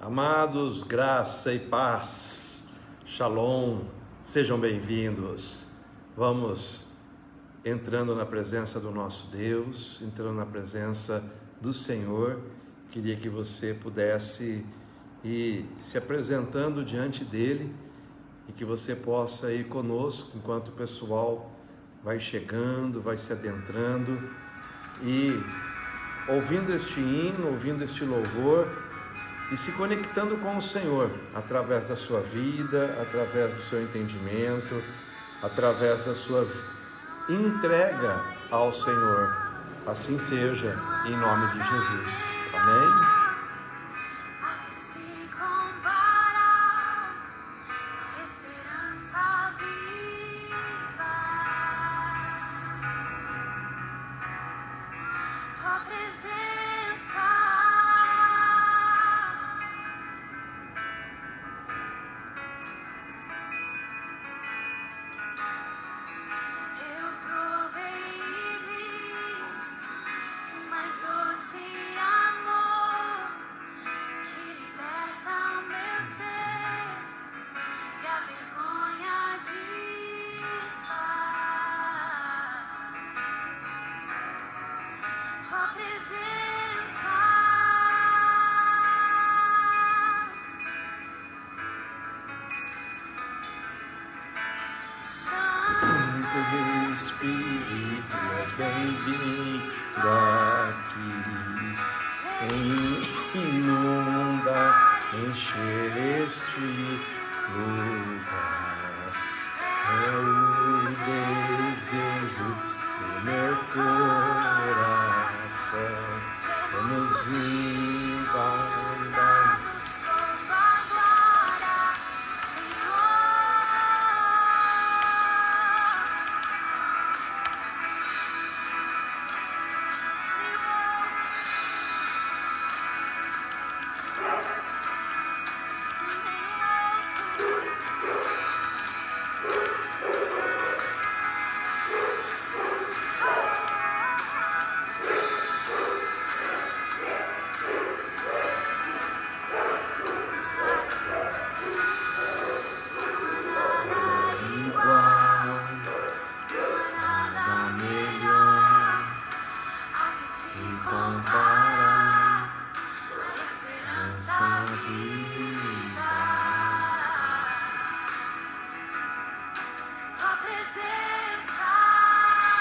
Amados, graça e paz, shalom, sejam bem-vindos. Vamos entrando na presença do nosso Deus, entrando na presença do Senhor. Queria que você pudesse ir se apresentando diante dele e que você possa ir conosco enquanto o pessoal vai chegando, vai se adentrando e ouvindo este hino, ouvindo este louvor e se conectando com o Senhor através da sua vida, através do seu entendimento, através da sua entrega ao Senhor. Assim seja, em nome de Jesus. Amém? Espírito, és bem-vindo aqui, inunda, encher este lugar, é o desejo do meu coração, vamos invadir.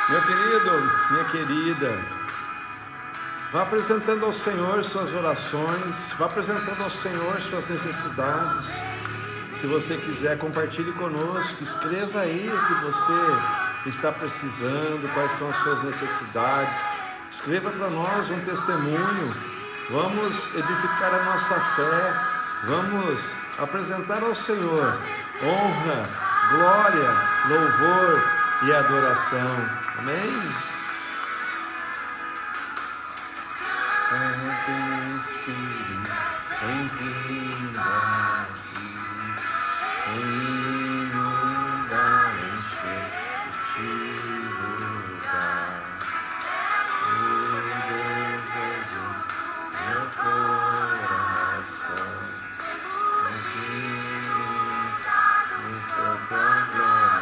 Meu querido, minha querida, vá apresentando ao Senhor suas orações, vá apresentando ao Senhor suas necessidades. Se você quiser, compartilhe conosco, escreva aí o que você está precisando, quais são as suas necessidades. Escreva para nós um testemunho, vamos edificar a nossa fé, vamos apresentar ao Senhor honra, glória, louvor e adoração. Amém? Espírito, bem-vindo aqui, inunda, encher este lugar, o desejo do meu coração, em toda glória.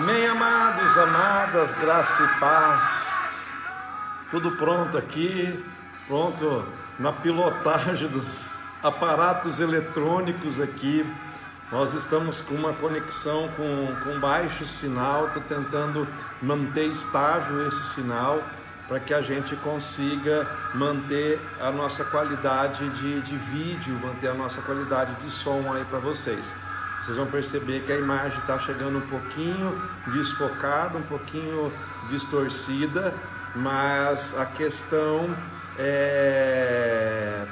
Amém, amados, amadas, graça e paz. Tudo pronto aqui, pronto na pilotagem dos aparatos eletrônicos aqui. Nós estamos com uma conexão com baixo sinal, estou tentando manter estável esse sinal para que a gente consiga manter a nossa qualidade de vídeo, manter a nossa qualidade de som aí para vocês. Vocês vão perceber que a imagem está chegando um pouquinho desfocada, um pouquinho distorcida, mas a questão é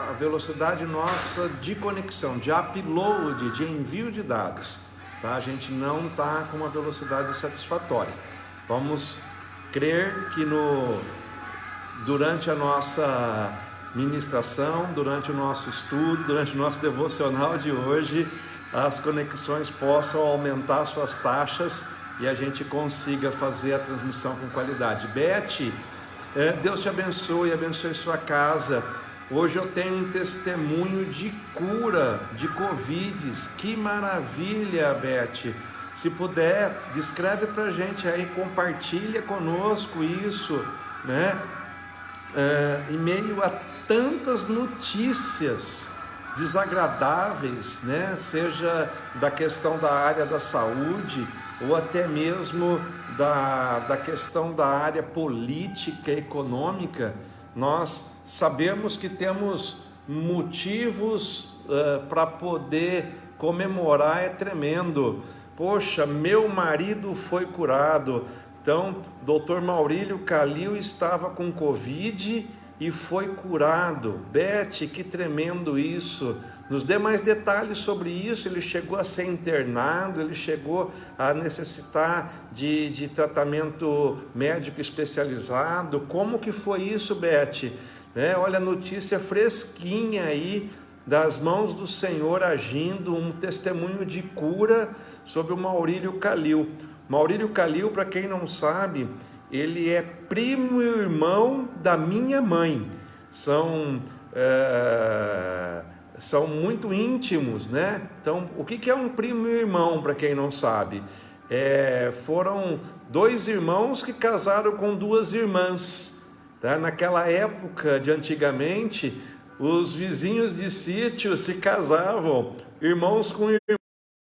a velocidade nossa de conexão, de upload, de envio de dados. Tá? A gente não está com uma velocidade satisfatória. Vamos crer que durante a nossa ministração, durante o nosso estudo, durante o nosso devocional de hoje, as conexões possam aumentar suas taxas e a gente consiga fazer a transmissão com qualidade. Beth, Deus te abençoe, abençoe sua casa. Hoje eu tenho um testemunho de cura de Covid. Que maravilha, Beth. Se puder, descreve pra gente aí, compartilha conosco isso, né? Em meio a tantas notícias desagradáveis, né? Seja da questão da área da saúde ou até mesmo da questão da área política e econômica, nós sabemos que temos motivos para poder comemorar, é tremendo. Poxa, meu marido foi curado. Então, Dr. Maurílio Calil estava com Covid e foi curado. Beth, que tremendo isso. Nos dê mais detalhes sobre isso. Ele chegou a ser internado, ele chegou a necessitar de tratamento médico especializado. Como que foi isso, Beth? Olha a notícia fresquinha aí, das mãos do Senhor agindo, um testemunho de cura sobre o Maurílio Calil. Maurílio Calil, para quem não sabe, ele é primo e irmão da minha mãe. São muito íntimos, né? Então, o que é um primo e irmão, para quem não sabe? Foram dois irmãos que casaram com duas irmãs. Tá? Naquela época de antigamente, os vizinhos de sítio se casavam, irmãos com irmãs,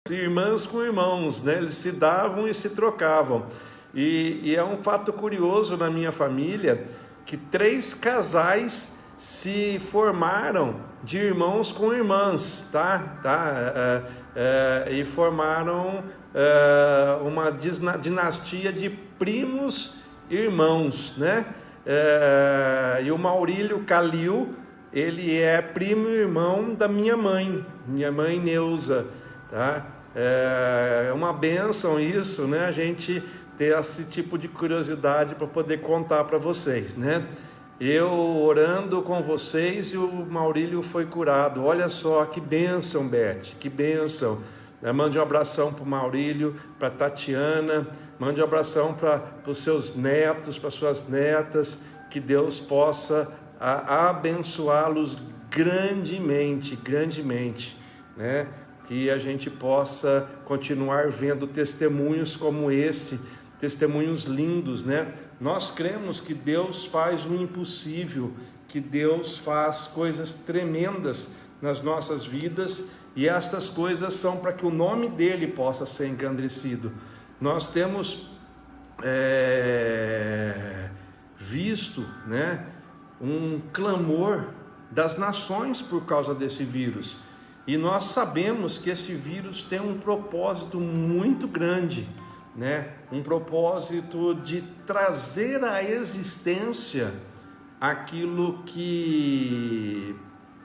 irmãs com irmãos, né? Eles se davam e se trocavam. E é um fato curioso na minha família que 3 casais se formaram de irmãos com irmãs, e formaram uma dinastia de primos irmãos, né? E o Maurílio Calil, ele é primo e irmão da minha mãe Neuza, tá? É uma bênção isso, né? A gente ter esse tipo de curiosidade para poder contar para vocês, né? Eu orando com vocês e o Maurílio foi curado. Olha só que bênção, Beth, que bênção. Mande um abração para o Maurílio, para a Tatiana, mande um abração para os seus netos, para suas netas, que Deus possa abençoá-los grandemente, né? Que a gente possa continuar vendo testemunhos como esse, testemunhos lindos, né? Nós cremos que Deus faz o impossível, que Deus faz coisas tremendas nas nossas vidas, e estas coisas são para que o nome dele possa ser engrandecido. Nós temos visto, né, um clamor das nações por causa desse vírus, e nós sabemos que esse vírus tem um propósito muito grande, né? Um propósito de trazer à existência aquilo que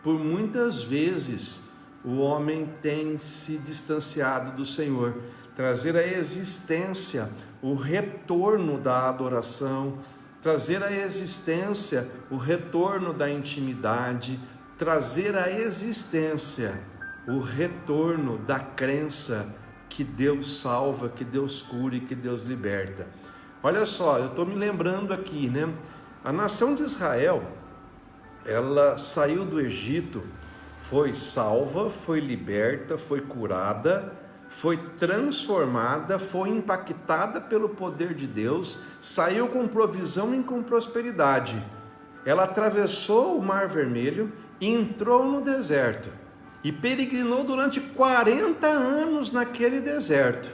por muitas vezes o homem tem se distanciado do Senhor, trazer à existência o retorno da adoração, trazer à existência o retorno da intimidade, trazer à existência o retorno da crença que Deus salva, que Deus cura e que Deus liberta. Olha só, eu estou me lembrando aqui, né? A nação de Israel, ela saiu do Egito, foi salva, foi liberta, foi curada, foi transformada, foi impactada pelo poder de Deus, saiu com provisão e com prosperidade. Ela atravessou o Mar Vermelho, entrou no deserto e peregrinou durante 40 anos naquele deserto.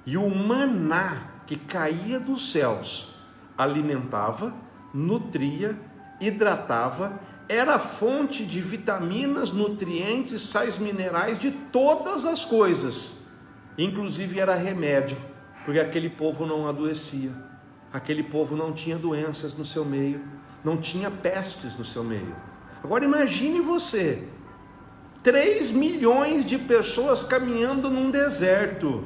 E o maná que caía dos céus alimentava, nutria, hidratava, era fonte de vitaminas, nutrientes, sais minerais, de todas as coisas. Inclusive era remédio, porque aquele povo não adoecia, aquele povo não tinha doenças no seu meio, não tinha pestes no seu meio. Agora imagine você, 3 milhões de pessoas caminhando num deserto.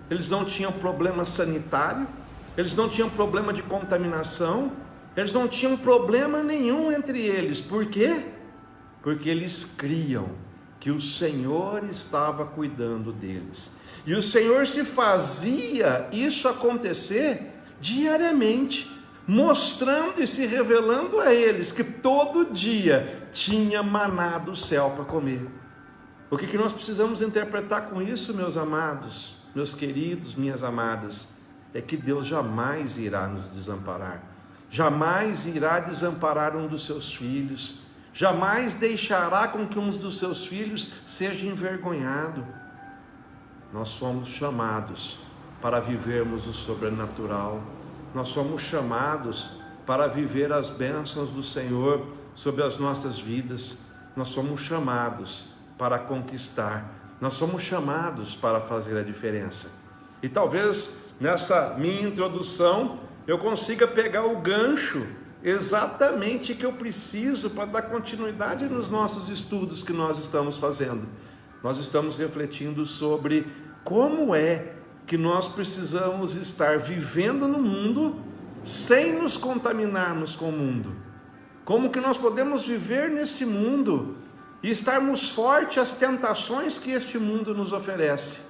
Eles não tinham problema sanitário, eles não tinham problema de contaminação, eles não tinham problema nenhum entre eles. Por quê? Porque eles criam que o Senhor estava cuidando deles. E o Senhor se fazia isso acontecer diariamente, mostrando e se revelando a eles que todo dia tinha maná do céu para comer. O que nós precisamos interpretar com isso, meus amados, meus queridos, minhas amadas, é que Deus jamais irá nos desamparar, jamais irá desamparar um dos seus filhos, jamais deixará com que um dos seus filhos seja envergonhado. Nós somos chamados para vivermos o sobrenatural, nós somos chamados para viver as bênçãos do Senhor sobre as nossas vidas, nós somos chamados para conquistar, nós somos chamados para fazer a diferença. E talvez nessa minha introdução eu consiga pegar o gancho exatamente que eu preciso para dar continuidade nos nossos estudos que nós estamos fazendo. Nós estamos refletindo sobre como é que nós precisamos estar vivendo no mundo sem nos contaminarmos com o mundo. Como que nós podemos viver nesse mundo e estarmos fortes às tentações que este mundo nos oferece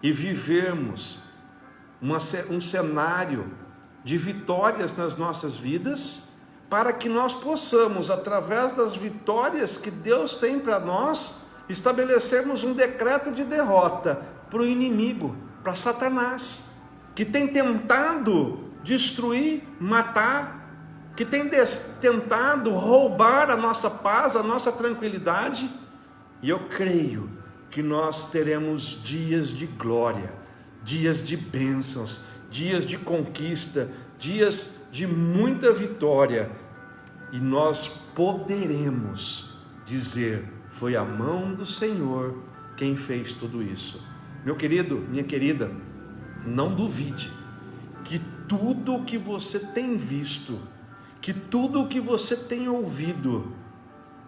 e vivermos um cenário de vitórias nas nossas vidas, para que nós possamos, através das vitórias que Deus tem para nós, estabelecermos um decreto de derrota para o inimigo, para Satanás, que tem tentado destruir, matar, que tem tentado roubar a nossa paz, a nossa tranquilidade. E eu creio que nós teremos dias de glória, dias de bênçãos, dias de conquista, dias de muita vitória, e nós poderemos dizer: foi a mão do Senhor quem fez tudo isso. Meu querido, minha querida, não duvide que tudo o que você tem visto, que tudo o que você tem ouvido,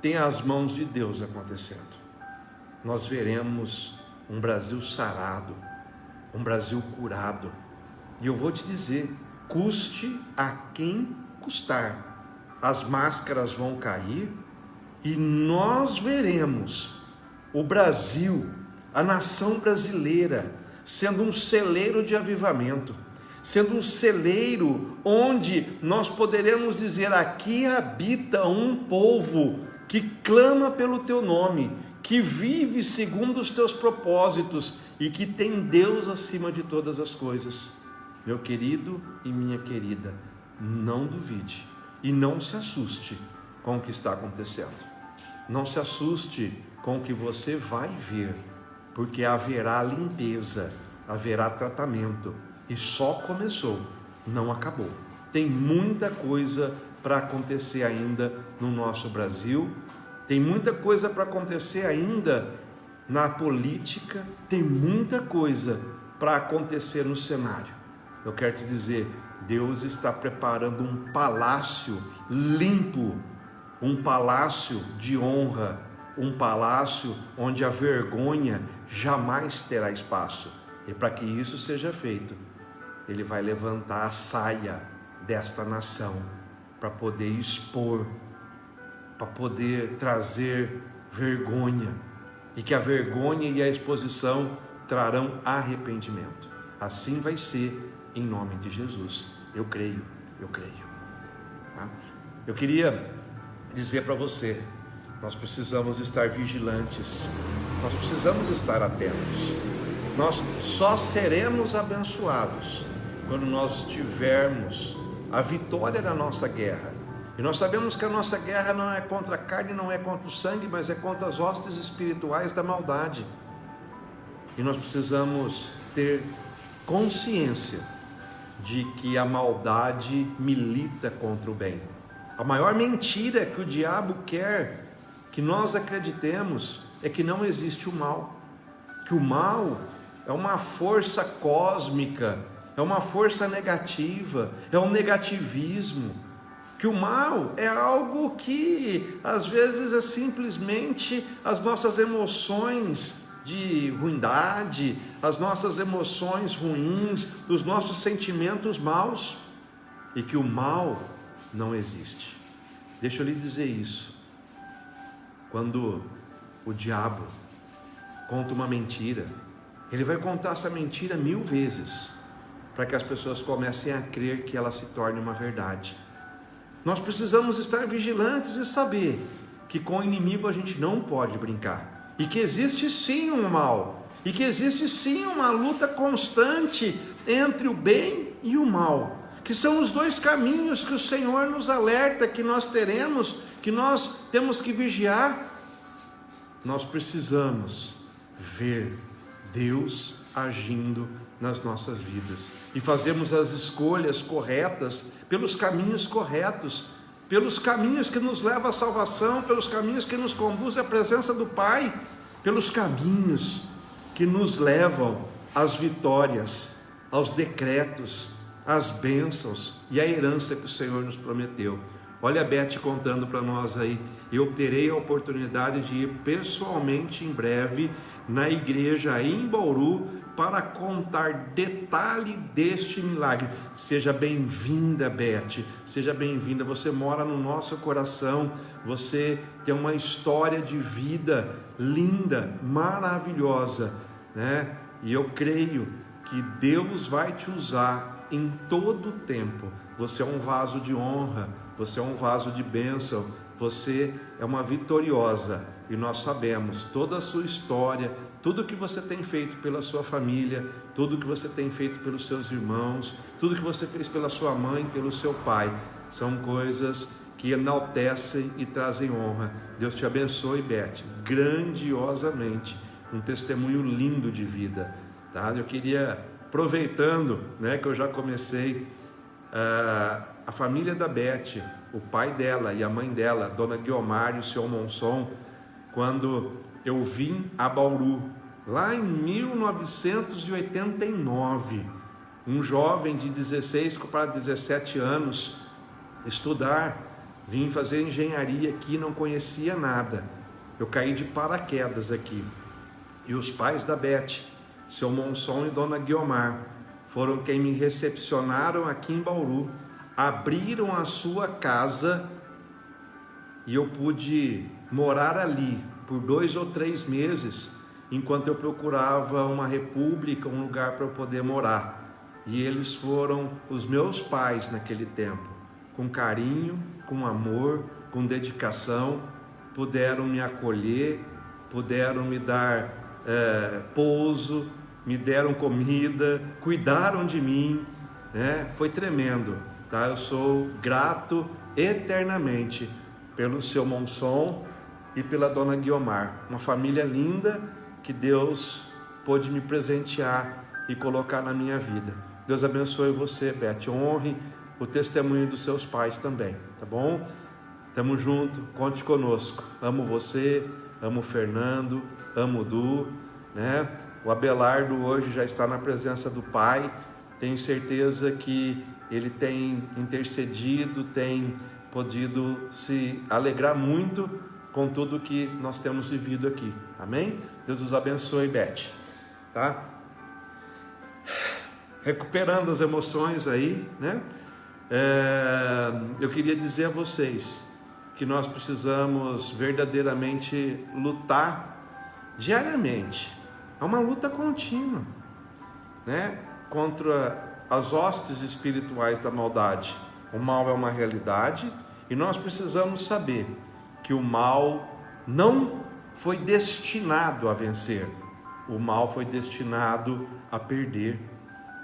tem as mãos de Deus acontecendo. Nós veremos um Brasil sarado, um Brasil curado. E eu vou te dizer, custe a quem custar, as máscaras vão cair e nós veremos o Brasil, a nação brasileira, sendo um celeiro de avivamento, sendo um celeiro onde nós poderemos dizer: aqui habita um povo que clama pelo teu nome, que vive segundo os teus propósitos e que tem Deus acima de todas as coisas. Meu querido e minha querida, não duvide e não se assuste com o que está acontecendo. Não se assuste com o que você vai ver, porque haverá limpeza, haverá tratamento, e só começou, não acabou. Tem muita coisa para acontecer ainda no nosso Brasil, tem muita coisa para acontecer ainda na política, tem muita coisa para acontecer no cenário. Eu quero te dizer, Deus está preparando um palácio limpo, um palácio de honra, um palácio onde a vergonha jamais terá espaço. E para que isso seja feito, Ele vai levantar a saia desta nação para poder expor, para poder trazer vergonha, e que a vergonha e a exposição trarão arrependimento. Assim vai ser, em nome de Jesus. Eu creio. Tá? Eu queria dizer para você, nós precisamos estar vigilantes, nós precisamos estar atentos. Nós só seremos abençoados quando nós tivermos a vitória na nossa guerra. E nós sabemos que a nossa guerra não é contra a carne, não é contra o sangue, mas é contra as hostes espirituais da maldade. E nós precisamos ter consciência de que a maldade milita contra o bem. A maior mentira que o diabo quer que nós acreditemos é que não existe o mal, que o mal é uma força cósmica, é uma força negativa, é um negativismo, que o mal é algo que às vezes é simplesmente as nossas emoções de ruindade, as nossas emoções ruins, os nossos sentimentos maus, e que o mal não existe. Deixa eu lhe dizer isso. Quando o diabo conta uma mentira, ele vai contar essa mentira 1000 vezes, para que as pessoas comecem a crer que ela se torne uma verdade. Nós precisamos estar vigilantes e saber que com o inimigo a gente não pode brincar, e que existe sim um mal, e que existe sim uma luta constante entre o bem e o mal, que são os dois caminhos que o Senhor nos alerta que nós teremos, que nós temos que vigiar. Nós precisamos ver Deus agindo nas nossas vidas e fazermos as escolhas corretas, pelos caminhos corretos, pelos caminhos que nos levam à salvação, pelos caminhos que nos conduzem à presença do Pai, pelos caminhos que nos levam às vitórias, aos decretos, às bênçãos e à herança que o Senhor nos prometeu. Olha a Beth contando para nós aí: eu terei a oportunidade de ir pessoalmente em breve na igreja aí em Bauru para contar detalhe deste milagre. Seja bem-vinda, Beth, seja bem-vinda. Você mora no nosso coração, você tem uma história de vida linda, maravilhosa, né? E eu creio que Deus vai te usar em todo o tempo. Você é um vaso de honra, você é um vaso de bênção, você é uma vitoriosa, e nós sabemos toda a sua história, tudo que você tem feito pela sua família, tudo que você tem feito pelos seus irmãos, tudo que você fez pela sua mãe, pelo seu pai, são coisas que enaltecem e trazem honra. Deus te abençoe, Beth, grandiosamente, um testemunho lindo de vida, tá? Eu queria, aproveitando, né, que eu já comecei, a família da Beth, o pai dela e a mãe dela, Dona Guiomar e o seu Monson, quando eu vim a Bauru, lá em 1989, um jovem de 16 para 17 anos, estudar, vim fazer engenharia aqui, não conhecia nada, eu caí de paraquedas aqui, e os pais da Beth, seu Monson e Dona Guiomar, foram quem me recepcionaram aqui em Bauru, abriram a sua casa e eu pude morar ali por 2 ou 3 meses, enquanto eu procurava uma república, um lugar para eu poder morar. E eles foram os meus pais naquele tempo, com carinho, com amor, com dedicação, puderam me acolher, puderam me dar pouso, me deram comida, cuidaram de mim, né? Foi tremendo, tá? Eu sou grato eternamente pelo seu Monson e pela Dona Guiomar, uma família linda que Deus pôde me presentear e colocar na minha vida. Deus abençoe você, Beth, honre o testemunho dos seus pais também, tá bom? Tamo junto, conte conosco. Amo você, amo o Fernando, amo o Du, né? O Abelardo hoje já está na presença do Pai, tenho certeza que ele tem intercedido, tem podido se alegrar muito com tudo que nós temos vivido aqui, amém? Deus os abençoe, Beth, tá? Recuperando as emoções aí, né? Eu queria dizer a vocês que nós precisamos verdadeiramente lutar diariamente. É uma luta contínua, né? Contra as hostes espirituais da maldade. O mal é uma realidade e nós precisamos saber que o mal não foi destinado a vencer. o mal foi destinado a perder.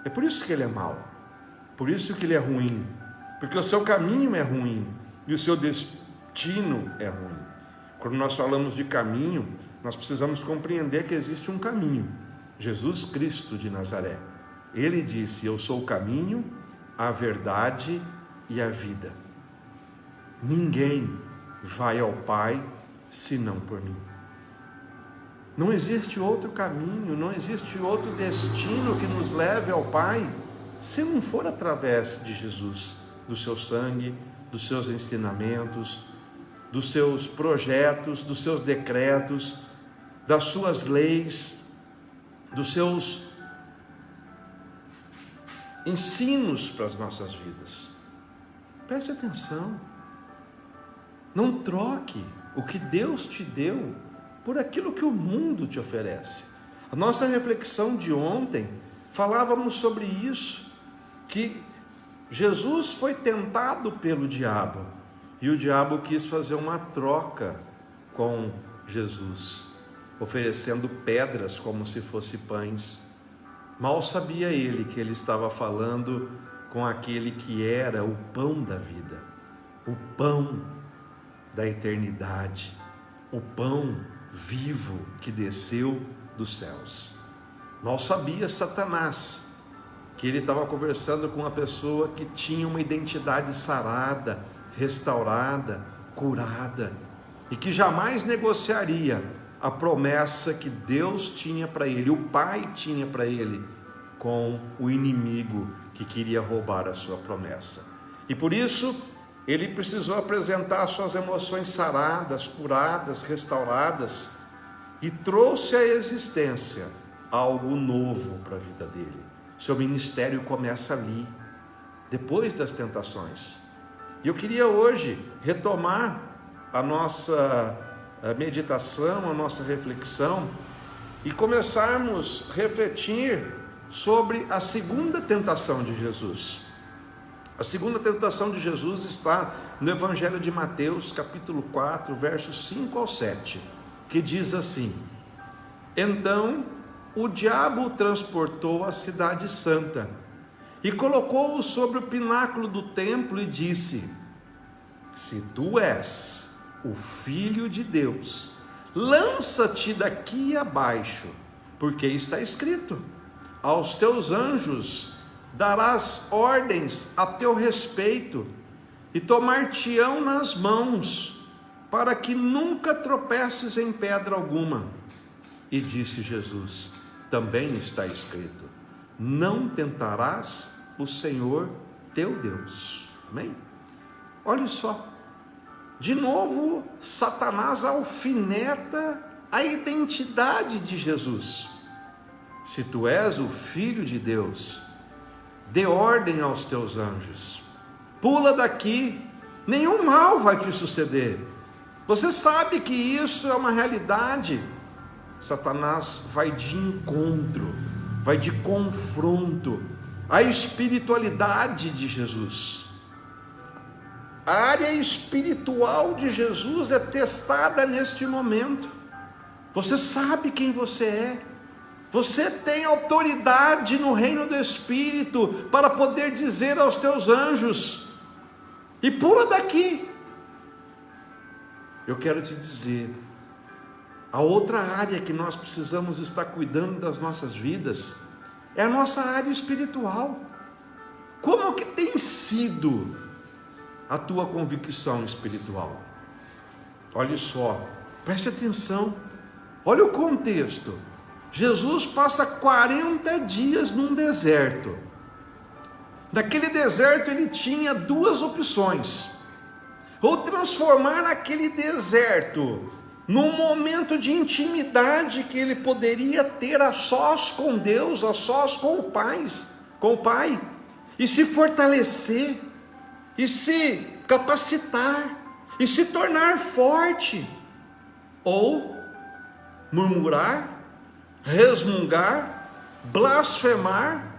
É por isso que ele é mau, por isso que ele é ruim, porque o seu caminho é ruim e o seu destino é ruim. Quando nós falamos de caminho, nós precisamos compreender que existe um caminho, Jesus Cristo de Nazaré. Ele disse: eu sou o caminho, a verdade e a vida. Ninguém vai ao Pai senão por mim. Não existe outro caminho, não existe outro destino que nos leve ao Pai, se não for através de Jesus, do seu sangue, dos seus ensinamentos, dos seus projetos, dos seus decretos, das suas leis, dos seus ensinos para as nossas vidas. Preste atenção, não troque o que Deus te deu por aquilo que o mundo te oferece. A nossa reflexão de ontem, falávamos sobre isso, que Jesus foi tentado pelo diabo, e o diabo quis fazer uma troca com Jesus, oferecendo pedras como se fossem pães. Mal sabia ele que ele estava falando com aquele que era o pão da vida, o pão da eternidade, o pão vivo que desceu dos céus. Mal sabia Satanás que ele estava conversando com uma pessoa que tinha uma identidade sarada, restaurada, curada, e que jamais negociaria a promessa que Deus tinha para ele, o Pai tinha para ele, com o inimigo que queria roubar a sua promessa. E por isso ele precisou apresentar suas emoções saradas, curadas, restauradas, e trouxe à existência algo novo para a vida dele. Seu ministério começa ali, depois das tentações. E eu queria hoje retomar a nossa meditação, a nossa reflexão, e começarmos a refletir sobre a segunda tentação de Jesus. A segunda tentação de Jesus está no Evangelho de Mateus, capítulo 4, versos 5 ao 7, que diz assim: então o diabo o transportou à cidade santa e colocou-o sobre o pináculo do templo e disse: se tu és o Filho de Deus, lança-te daqui abaixo, porque está escrito: aos teus anjos darás ordens a teu respeito, e tomar-te-ão nas mãos, para que nunca tropeces em pedra alguma. E disse Jesus: também está escrito: não tentarás o Senhor teu Deus. Amém? Olha só, de novo Satanás alfineta a identidade de Jesus. Se tu és o Filho de Deus, dê ordem aos teus anjos, pula daqui, nenhum mal vai te suceder. Você sabe que isso é uma realidade. Satanás vai de encontro, vai de confronto à espiritualidade de Jesus. A área espiritual de Jesus é testada neste momento. Você sabe quem você é. Você tem autoridade no reino do Espírito para poder dizer aos teus anjos: e pula daqui. Eu quero te dizer, a outra área que nós precisamos estar cuidando das nossas vidas é a nossa área espiritual. Como que tem sido a tua convicção espiritual? Olha só, preste atenção, olha o contexto. Jesus passa 40 dias num deserto. Naquele deserto ele tinha duas opções: ou transformar aquele deserto num momento de intimidade que ele poderia ter a sós com Deus, a sós com o Pai, e se fortalecer, e se capacitar, e se tornar forte, ou murmurar, resmungar, blasfemar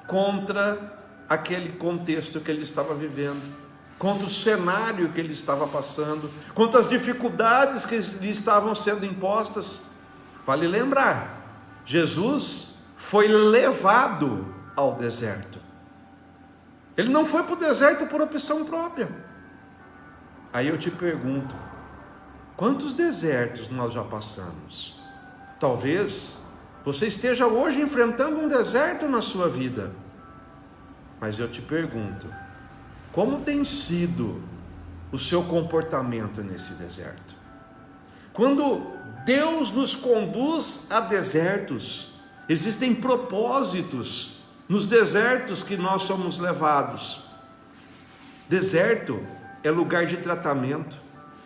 contra aquele contexto que ele estava vivendo, contra o cenário que ele estava passando, contra as dificuldades que lhe estavam sendo impostas. Vale lembrar, Jesus foi levado ao deserto. Ele não foi para o deserto por opção própria. Aí eu te pergunto, quantos desertos nós já passamos? Talvez você esteja hoje enfrentando um deserto na sua vida. Mas eu te pergunto, como tem sido o seu comportamento nesse deserto? Quando Deus nos conduz a desertos, existem propósitos nos desertos que nós somos levados. Deserto é lugar de tratamento,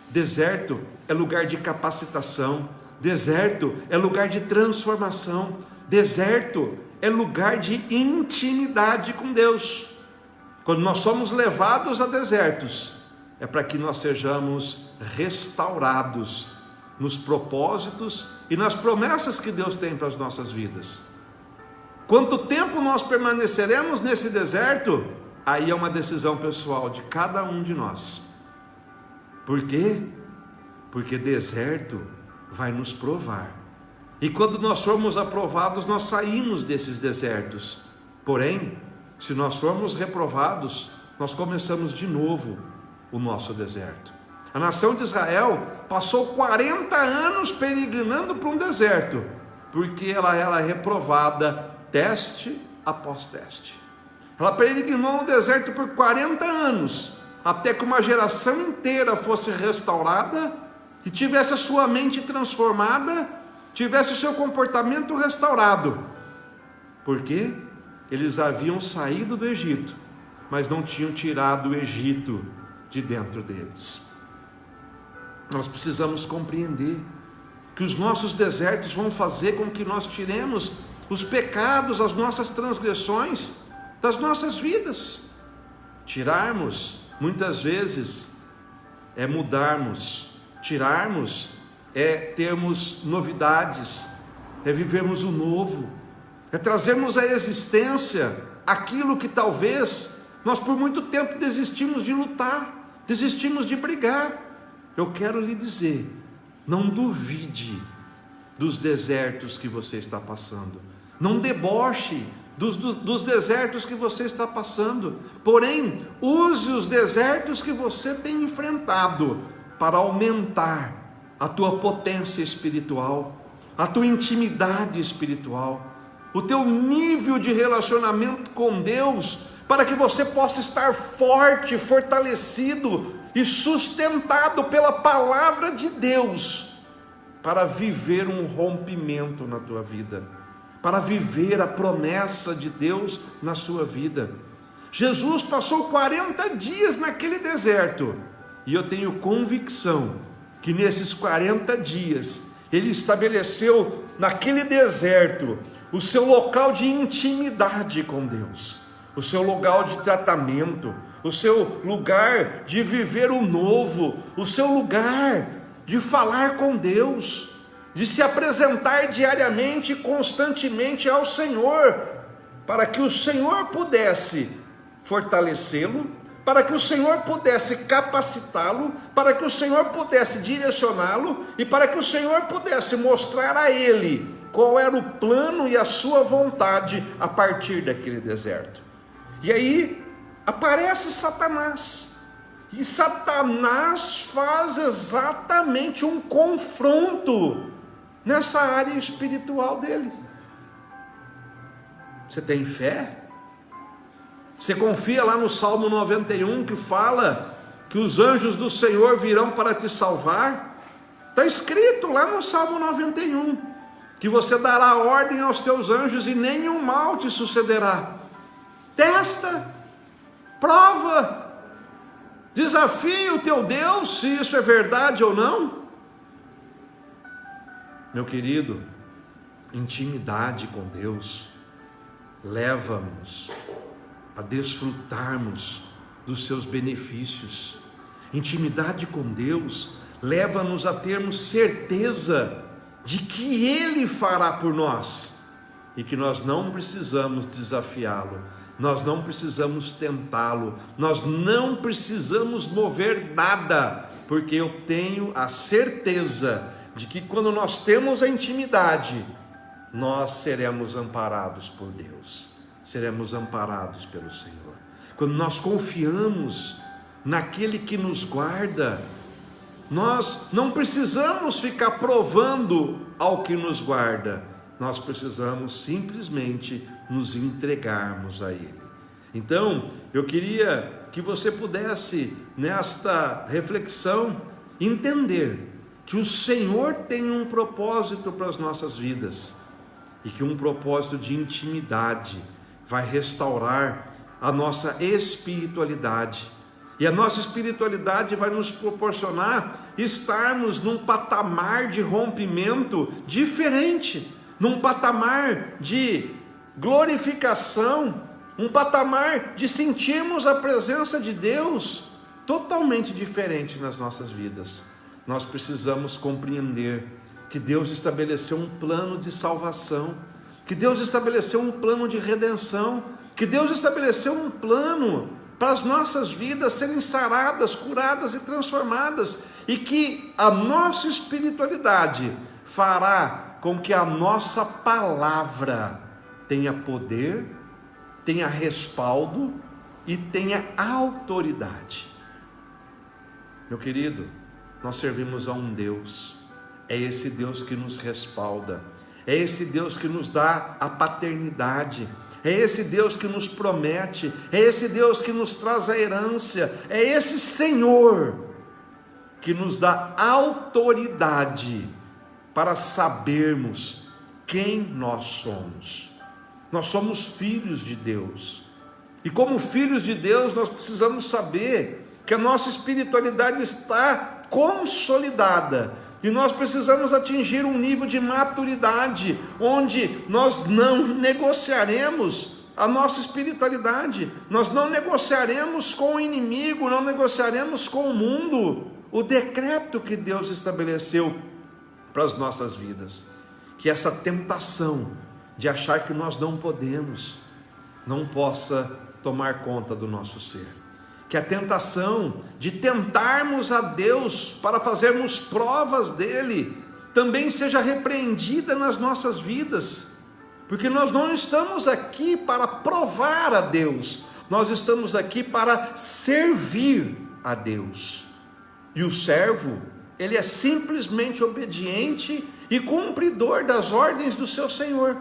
deserto é lugar de capacitação, deserto é lugar de transformação, deserto é lugar de intimidade com Deus. Quando nós somos levados a desertos, é para que nós sejamos restaurados nos propósitos e nas promessas que Deus tem para as nossas vidas. Quanto tempo nós permaneceremos nesse deserto? Aí é uma decisão pessoal de cada um de nós. Por quê? Porque deserto vai nos provar. E quando nós formos aprovados, nós saímos desses desertos. Porém, se nós formos reprovados, nós começamos de novo o nosso deserto. A nação de Israel passou 40 anos peregrinando para um deserto, porque ela era reprovada teste após teste. Ela peregrinou no deserto por 40 anos, até que uma geração inteira fosse restaurada e tivesse a sua mente transformada, tivesse o seu comportamento restaurado. Porque eles haviam saído do Egito, mas não tinham tirado o Egito de dentro deles. Nós precisamos compreender que os nossos desertos vão fazer com que nós tiremos os pecados, as nossas transgressões das nossas vidas. Tirarmos, muitas vezes, é mudarmos. Tirarmos é termos novidades, é vivermos o novo, é trazermos à existência aquilo que talvez nós por muito tempo desistimos de lutar, desistimos de brigar. Eu quero lhe dizer, não duvide dos desertos que você está passando, não deboche dos desertos que você está passando, porém, use os desertos que você tem enfrentado para aumentar a tua potência espiritual, a tua intimidade espiritual, o teu nível de relacionamento com Deus, para que você possa estar forte, fortalecido e sustentado pela palavra de Deus, para viver um rompimento na tua vida, para viver a promessa de Deus na sua vida. Jesus passou 40 dias naquele deserto, e eu tenho convicção que nesses 40 dias, ele estabeleceu naquele deserto o seu local de intimidade com Deus, o seu local de tratamento, o seu lugar de viver o novo, o seu lugar de falar com Deus, de se apresentar diariamente e constantemente ao Senhor, para que o Senhor pudesse fortalecê-lo, para que o Senhor pudesse capacitá-lo, para que o Senhor pudesse direcioná-lo e para que o Senhor pudesse mostrar a ele qual era o plano e a sua vontade a partir daquele deserto. E aí aparece Satanás, e Satanás faz exatamente um confronto nessa área espiritual dele. Você tem fé? Você confia lá no Salmo 91 que fala que os anjos do Senhor virão para te salvar? Está escrito lá no Salmo 91 que você dará ordem aos teus anjos e nenhum mal te sucederá. Testa, prova, desafia o teu Deus se isso é verdade ou não. Meu querido, intimidade com Deus leva-nos a desfrutarmos dos seus benefícios. Intimidade com Deus leva-nos a termos certeza de que Ele fará por nós e que nós não precisamos desafiá-lo, nós não precisamos tentá-lo, nós não precisamos mover nada, porque eu tenho a certeza de que quando nós temos a intimidade, nós seremos amparados por Deus, seremos amparados pelo Senhor. Quando nós confiamos naquele que nos guarda, nós não precisamos ficar provando ao que nos guarda, nós precisamos simplesmente nos entregarmos a Ele. Então, eu queria que você pudesse, nesta reflexão, entender que o Senhor tem um propósito para as nossas vidas, e que um propósito de intimidade vai restaurar a nossa espiritualidade, e a nossa espiritualidade vai nos proporcionar estarmos num patamar de rompimento diferente, num patamar de glorificação, um patamar de sentirmos a presença de Deus totalmente diferente nas nossas vidas. Nós precisamos compreender que Deus estabeleceu um plano de salvação, que Deus estabeleceu um plano de redenção, que Deus estabeleceu um plano para as nossas vidas serem saradas, curadas e transformadas, e que a nossa espiritualidade fará com que a nossa palavra tenha poder, tenha respaldo e tenha autoridade. Meu querido, nós servimos a um Deus, é esse Deus que nos respalda, é esse Deus que nos dá a paternidade, é esse Deus que nos promete, é esse Deus que nos traz a herança, é esse Senhor que nos dá autoridade para sabermos quem nós somos. Nós somos filhos de Deus, e como filhos de Deus nós precisamos saber que a nossa espiritualidade está consolidada, e nós precisamos atingir um nível de maturidade, onde nós não negociaremos a nossa espiritualidade, nós não negociaremos com o inimigo, não negociaremos com o mundo, o decreto que Deus estabeleceu para as nossas vidas. Que essa tentação de achar que nós não podemos, não possa tomar conta do nosso ser. Que a tentação de tentarmos a Deus para fazermos provas dele, também seja repreendida nas nossas vidas, porque nós não estamos aqui para provar a Deus, nós estamos aqui para servir a Deus. E o servo, ele é simplesmente obediente e cumpridor das ordens do seu Senhor.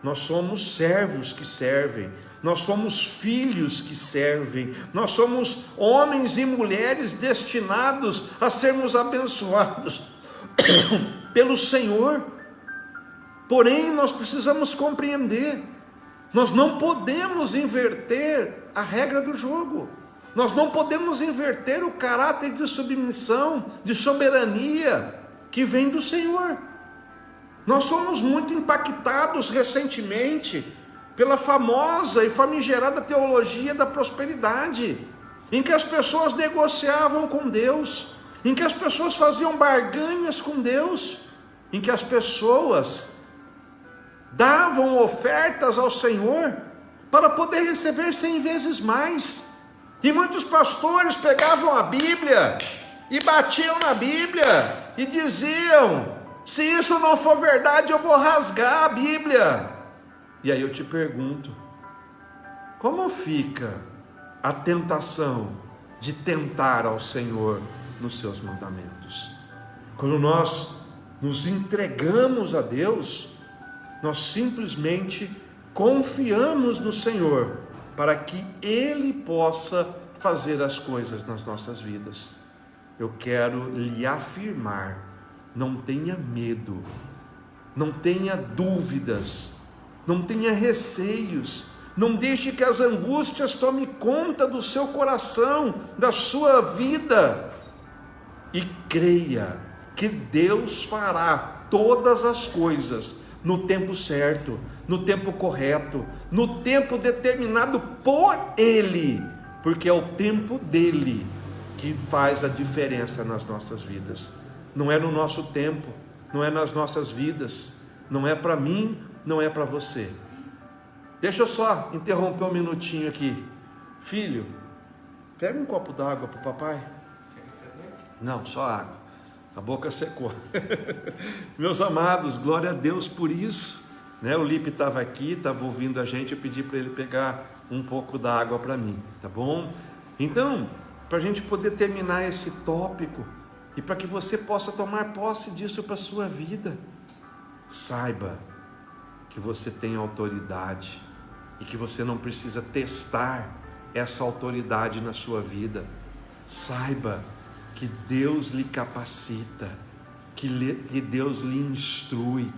Nós somos servos que servem, nós somos filhos que servem, nós somos homens e mulheres destinados a sermos abençoados pelo Senhor. Porém, nós precisamos compreender, nós não podemos inverter a regra do jogo, nós não podemos inverter o caráter de submissão, de soberania que vem do Senhor. Nós somos muito impactados recentemente pela famosa e famigerada teologia da prosperidade, em que as pessoas negociavam com Deus, em que as pessoas faziam barganhas com Deus, em que as pessoas davam ofertas ao Senhor para poder receber 100 vezes mais. E muitos pastores pegavam a Bíblia e batiam na Bíblia e diziam: se isso não for verdade, eu vou rasgar a Bíblia. E aí eu te pergunto, como fica a tentação de tentar ao Senhor nos seus mandamentos? Quando nós nos entregamos a Deus, nós simplesmente confiamos no Senhor, para que Ele possa fazer as coisas nas nossas vidas. Eu quero lhe afirmar, não tenha medo, não tenha dúvidas, não tenha receios, não deixe que as angústias tomem conta do seu coração, da sua vida, e creia que Deus fará todas as coisas no tempo certo, no tempo correto, no tempo determinado por Ele, porque é o tempo dele que faz a diferença nas nossas vidas. Não é no nosso tempo, não é nas nossas vidas, não é para mim, não é para você. Deixa eu só interromper um minutinho aqui. Filho, pega um copo d'água para o papai. Não, só água. A boca secou. Meus amados, glória a Deus por isso. O Lipe estava aqui, estava ouvindo a gente, eu pedi para ele pegar um pouco da água para mim, tá bom? Então, para a gente poder terminar esse tópico e para que você possa tomar posse disso para a sua vida, saiba que você tem autoridade e que você não precisa testar essa autoridade na sua vida. Saiba que Deus lhe capacita, que Deus lhe instrui,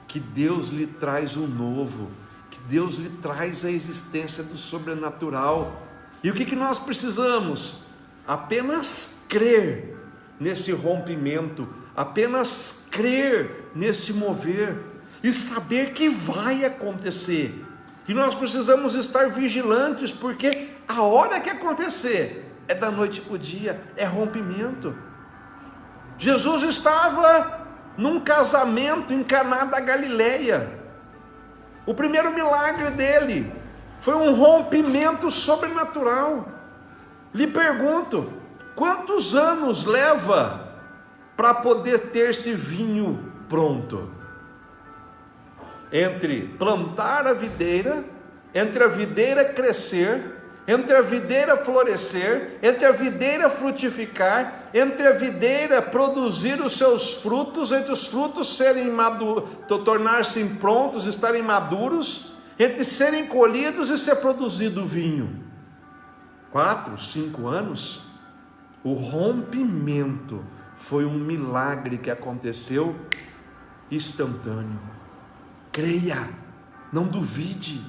que Deus lhe traz o novo, que Deus lhe traz a existência do sobrenatural. E o que nós precisamos? Apenas crer nesse rompimento, apenas crer nesse mover e saber que vai acontecer. E nós precisamos estar vigilantes, porque a hora que acontecer é da noite para o dia, é rompimento. Jesus estava num casamento em Caná da Galileia. O primeiro milagre dele foi um rompimento sobrenatural. Lhe pergunto, quantos anos leva para poder ter esse vinho pronto? Entre plantar a videira, entre a videira crescer, entre a videira florescer, entre a videira frutificar, entre a videira produzir os seus frutos, entre os frutos serem tornar-se prontos, estarem maduros, entre serem colhidos e ser produzido vinho. 4, 5 anos. O rompimento foi um milagre que aconteceu instantâneo. Creia, não duvide.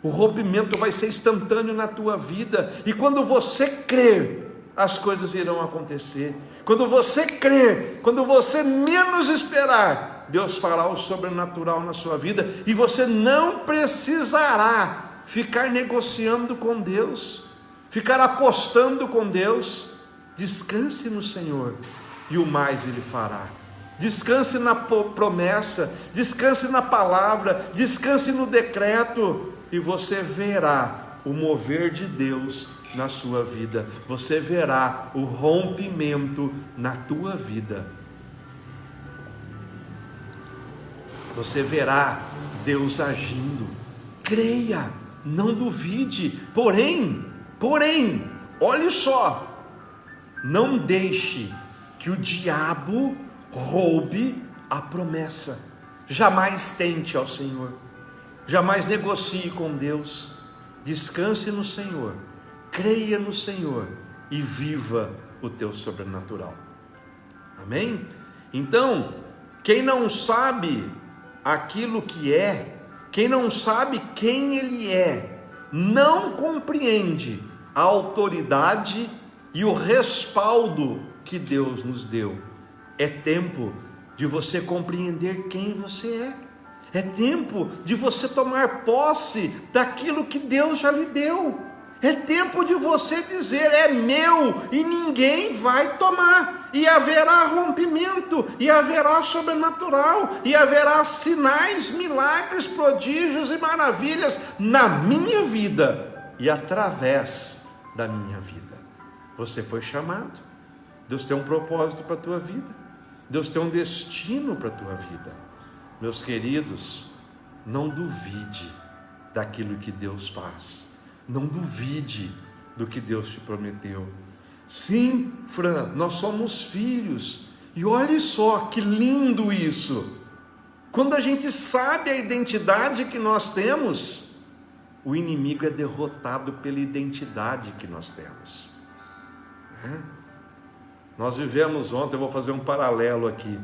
O rompimento vai ser instantâneo na tua vida, e quando você crer, as coisas irão acontecer. Quando você crer, quando você menos esperar, Deus fará o sobrenatural na sua vida, e você não precisará ficar negociando com Deus, ficar apostando com Deus. Descanse no Senhor, e o mais Ele fará. Descanse na promessa, descanse na palavra, descanse no decreto, e você verá o mover de Deus na sua vida, você verá o rompimento na tua vida, você verá Deus agindo. Creia, não duvide, porém, olhe só, não deixe que o diabo roube a promessa. Jamais tente ao Senhor, jamais negocie com Deus. Descanse no Senhor, creia no Senhor e viva o teu sobrenatural. Amém? Então, quem não sabe aquilo que é, quem não sabe quem Ele é, não compreende a autoridade e o respaldo que Deus nos deu. É tempo de você compreender quem você é. É tempo de você tomar posse daquilo que Deus já lhe deu. É tempo de você dizer: é meu e ninguém vai tomar. E haverá rompimento, e haverá sobrenatural, e haverá sinais, milagres, prodígios e maravilhas na minha vida e através da minha vida. Você foi chamado. Deus tem um propósito para a tua vida. Deus tem um destino para a tua vida. Meus queridos, não duvide daquilo que Deus faz. Não duvide do que Deus te prometeu. Sim, Fran, nós somos filhos. E olhe só que lindo isso. Quando a gente sabe a identidade que nós temos, o inimigo é derrotado pela identidade que nós temos. Nós vivemos ontem, eu vou fazer um paralelo aqui.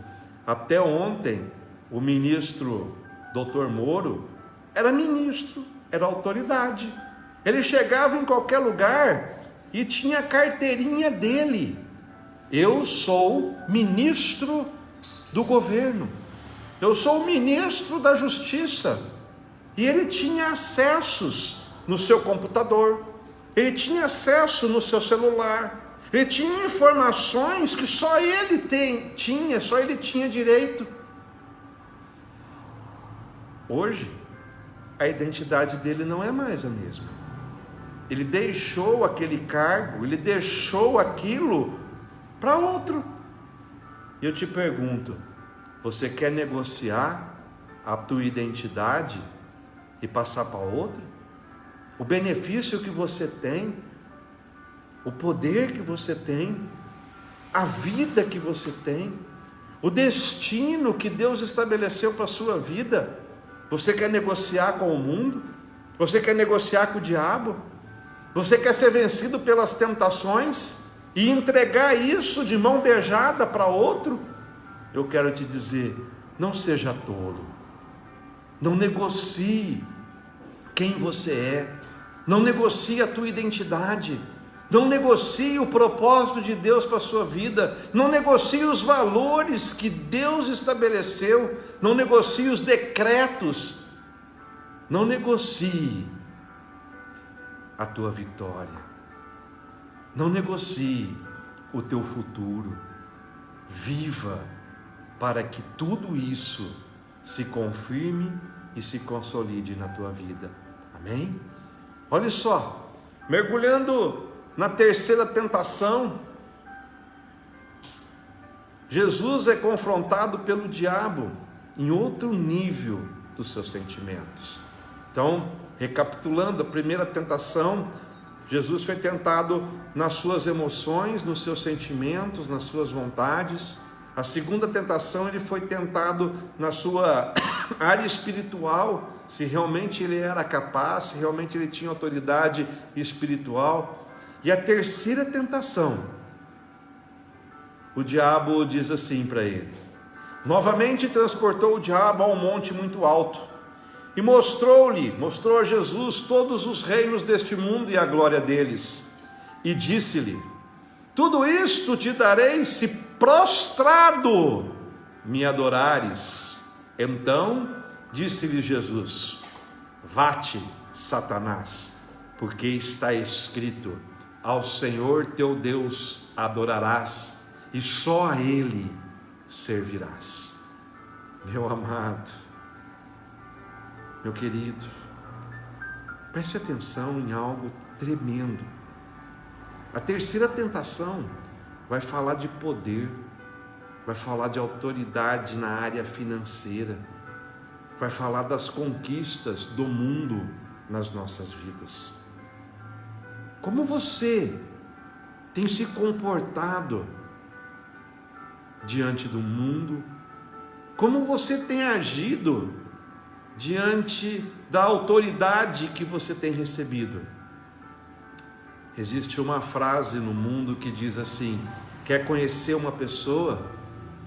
Até ontem, o ministro Dr. Moro era ministro, era autoridade. Ele chegava em qualquer lugar e tinha a carteirinha dele. Eu sou ministro do governo. Eu sou o ministro da justiça. E ele tinha acessos no seu computador. Ele tinha acesso no seu celular. Ele tinha informações que só ele tinha direito. Hoje, a identidade dele não é mais a mesma. Ele deixou aquele cargo, ele deixou aquilo para outro. E eu te pergunto, você quer negociar a tua identidade e passar para outra? O benefício que você tem, o poder que você tem, a vida que você tem, o destino que Deus estabeleceu para a sua vida, você quer negociar com o mundo? Você quer negociar com o diabo? Você quer ser vencido pelas tentações e entregar isso de mão beijada para outro? Eu quero te dizer, não seja tolo, não negocie quem você é, não negocie a tua identidade, não negocie o propósito de Deus para a sua vida, não negocie os valores que Deus estabeleceu, não negocie os decretos, não negocie a tua vitória, não negocie o teu futuro, viva para que tudo isso se confirme e se consolide na tua vida, amém? Olha só, mergulhando na terceira tentação, Jesus é confrontado pelo diabo em outro nível dos seus sentimentos. Então, recapitulando, a primeira tentação, Jesus foi tentado nas suas emoções, nos seus sentimentos, nas suas vontades. A segunda tentação, ele foi tentado na sua área espiritual, se realmente ele era capaz, se realmente ele tinha autoridade espiritual. E a terceira tentação, o diabo diz assim para ele: novamente transportou o diabo a um monte muito alto, e mostrou a Jesus todos os reinos deste mundo e a glória deles, e disse-lhe: tudo isto te darei se prostrado me adorares. Então disse-lhe Jesus: vá-te, Satanás, porque está escrito: ao Senhor teu Deus adorarás, e só a Ele servirás. Meu amado, meu querido, preste atenção em algo tremendo. A terceira tentação vai falar de poder, vai falar de autoridade na área financeira, vai falar das conquistas do mundo nas nossas vidas. Como você tem se comportado diante do mundo? Como você tem agido diante da autoridade que você tem recebido? Existe uma frase no mundo que diz assim: quer conhecer uma pessoa?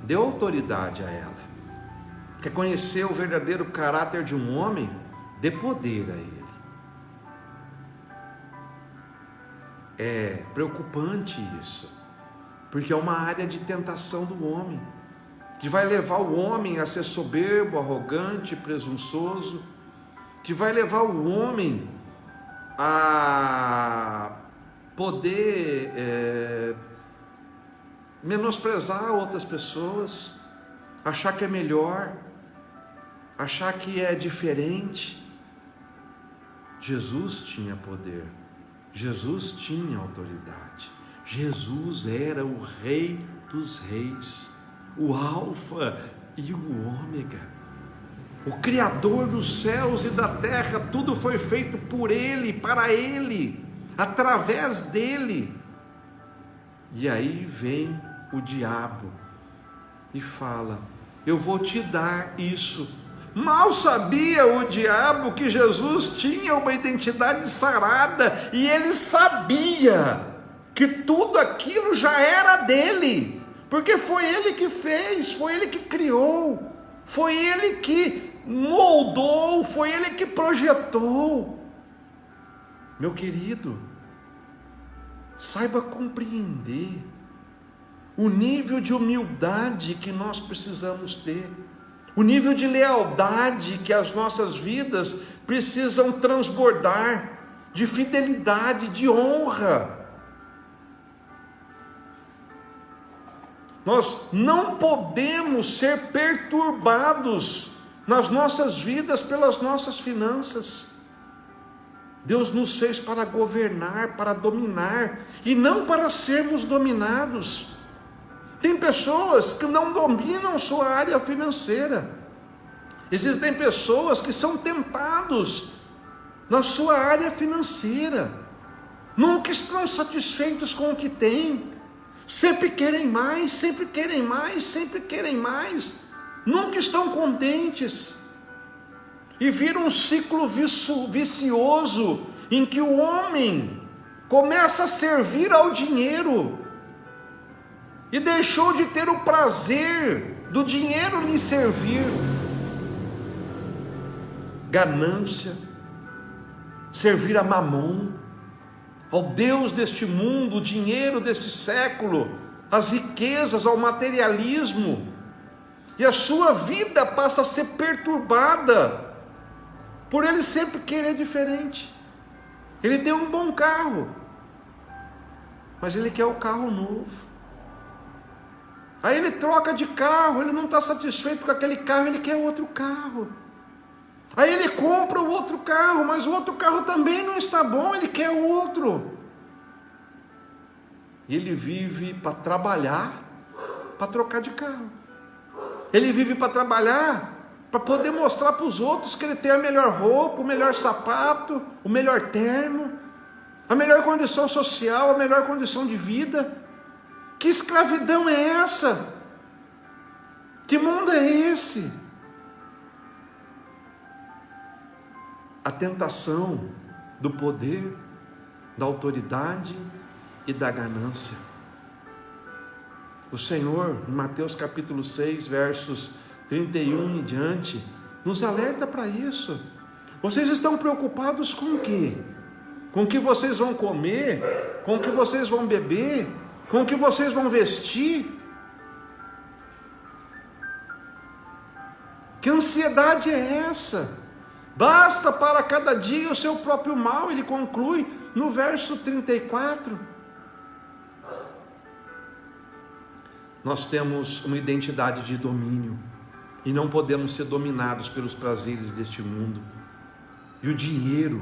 Dê autoridade a ela. Quer conhecer o verdadeiro caráter de um homem? Dê poder a ele. É preocupante isso, porque é uma área de tentação do homem, que vai levar o homem a ser soberbo, arrogante, presunçoso, que vai levar o homem a poder menosprezar outras pessoas, achar que é melhor, achar que é diferente. Jesus tinha poder, Jesus tinha autoridade, Jesus era o Rei dos Reis, o Alfa e o Ômega, o Criador dos céus e da terra. Tudo foi feito por Ele, para Ele, através dEle. E aí vem o diabo e fala: eu vou te dar isso. Mal sabia o diabo que Jesus tinha uma identidade sarada, e ele sabia que tudo aquilo já era dele, porque foi ele que fez, foi ele que criou, foi ele que moldou, foi ele que projetou. Meu querido, saiba compreender o nível de humildade que nós precisamos ter, o nível de lealdade que as nossas vidas precisam transbordar, de fidelidade, de honra. Nós não podemos ser perturbados nas nossas vidas pelas nossas finanças. Deus nos fez para governar, para dominar, e não para sermos dominados. Tem pessoas que não dominam sua área financeira. Existem pessoas que são tentados na sua área financeira. Nunca estão satisfeitos com o que têm. Sempre querem mais, sempre querem mais, sempre querem mais. Nunca estão contentes. E vira um ciclo vicioso em que o homem começa a servir ao dinheiro e deixou de ter o prazer do dinheiro lhe servir. Ganância, servir a Mamon, ao Deus deste mundo, o dinheiro deste século, as riquezas, ao materialismo, e a sua vida passa a ser perturbada por ele sempre querer diferente. Ele tem um bom carro, mas ele quer o carro novo. Aí ele troca de carro, ele não está satisfeito com aquele carro, ele quer outro carro. Aí ele compra o outro carro, mas o outro carro também não está bom, ele quer o outro. E ele vive para trabalhar, para trocar de carro. Ele vive para trabalhar, para poder mostrar para os outros que ele tem a melhor roupa, o melhor sapato, o melhor terno, a melhor condição social, a melhor condição de vida. Que escravidão é essa? Que mundo é esse? A tentação do poder, da autoridade e da ganância. O Senhor, em Mateus capítulo 6, versos 31 em diante, nos alerta para isso. Vocês estão preocupados com o quê? Com o que vocês vão comer? Com o que vocês vão beber? Com o que vocês vão vestir? Que ansiedade é essa? Basta para cada dia o seu próprio mal, ele conclui no verso 34. Nós temos uma identidade de domínio e não podemos ser dominados pelos prazeres deste mundo. E o dinheiro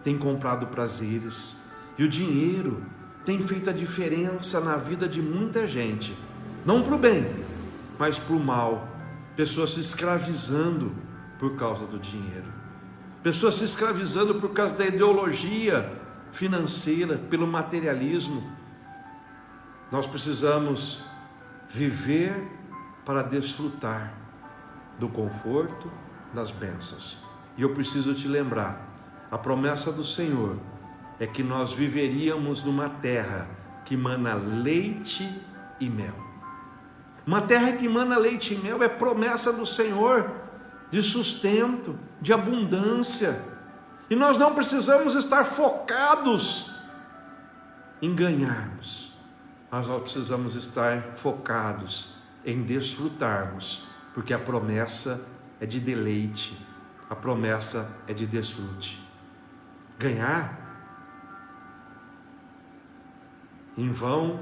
tem comprado prazeres, e o dinheiro tem feito a diferença na vida de muita gente, não para o bem, mas para o mal. Pessoas se escravizando por causa do dinheiro, pessoas se escravizando por causa da ideologia financeira, pelo materialismo. Nós precisamos viver para desfrutar do conforto, das bênçãos. E eu preciso te lembrar, a promessa do Senhor é que nós viveríamos numa terra que mana leite e mel. Uma terra que mana leite e mel é promessa do Senhor de sustento, de abundância. E nós não precisamos estar focados em ganharmos, mas nós precisamos estar focados em desfrutarmos, porque a promessa é de deleite, a promessa é de desfrute. Ganhar, em vão